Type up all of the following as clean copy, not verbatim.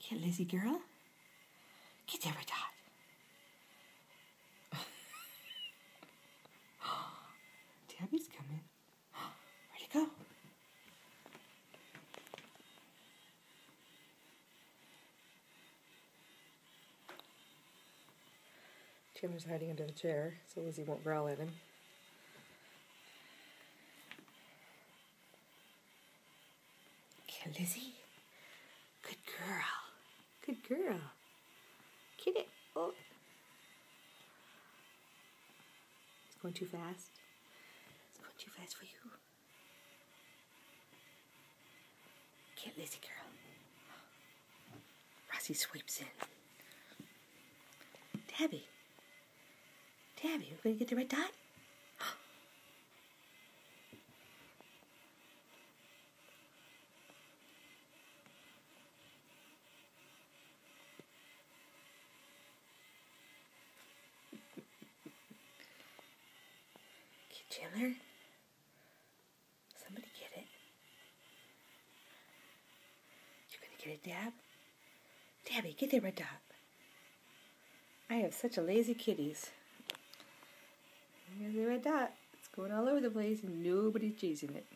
Get Lizzie girl. Get there, Dot. Tabby's coming. Where'd it go? Chandler's hiding under the chair so Lizzie won't growl at him. Get Lizzie. Good girl. Good girl. Get it. Oh. It's going too fast. It's going too fast for you. Get Lizzie girl. Rossi swipes in. Tabby. Tabby, we're going to get the red dot? Get Chandler. Somebody get it. You're going to get it, Dab? Tabby, get the red dot. I have such a lazy kitties. Here's the red dot. It's going all over the place and nobody's chasing it.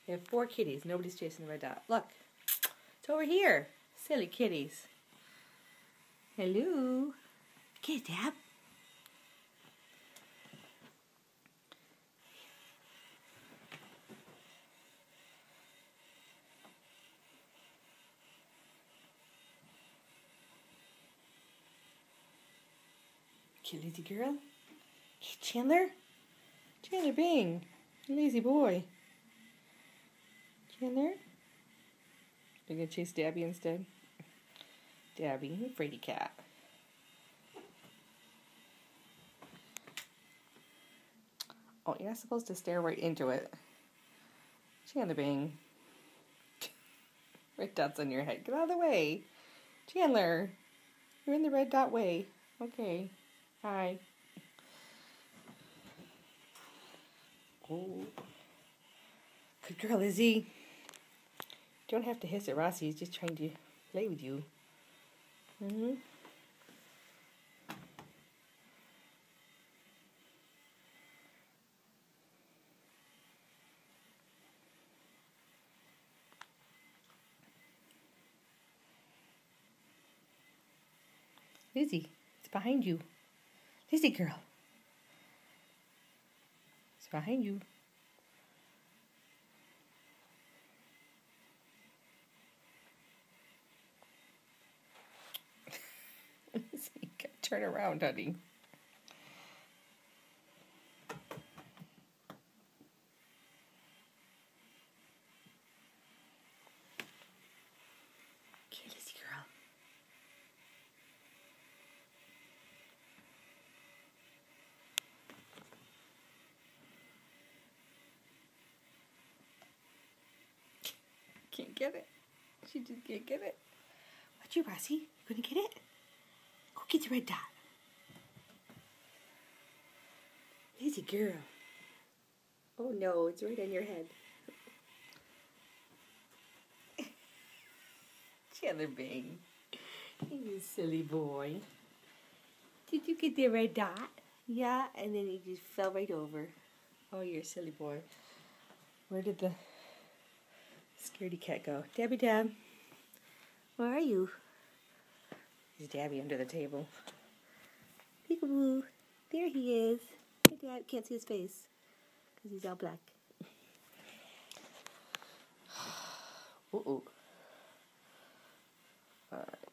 They have 4 kitties. Nobody's chasing the red dot. Look. It's over here. Silly kitties. Hello. Get it, Dab. Get Lizzie girl. Hey, Chandler. Chandler Bing. Lazy boy. Chandler. You're going to chase Dabby instead? Dabby, you fraidy cat. Oh, you're not supposed to stare right into it. Chandler Bing. Red dot's on your head. Get out of the way. Chandler. You're in the red dot way. Okay. Hi. Oh. Good girl, Lizzie. You don't have to hiss at Rossi. He's just trying to play with you. Lizzie, it's behind you. Lizzie girl. It's behind you. You gotta turn around, honey. Okay, Lizzie girl. Can't get it. She just can't get it. Watch you, Rossi. You gonna get it? Go get the red dot. Lazy girl. Oh no, it's right on your head. Chandler Bing. You silly boy. Did you get the red dot? Yeah, and then he just fell right over. Oh, you're a silly boy. Where did the scaredy cat go? Dabby Dab. Where are you? There's Dabby under the table. Peekaboo. There he is. Hey, Dad. Can't see his face because he's all black. Uh-oh. All right.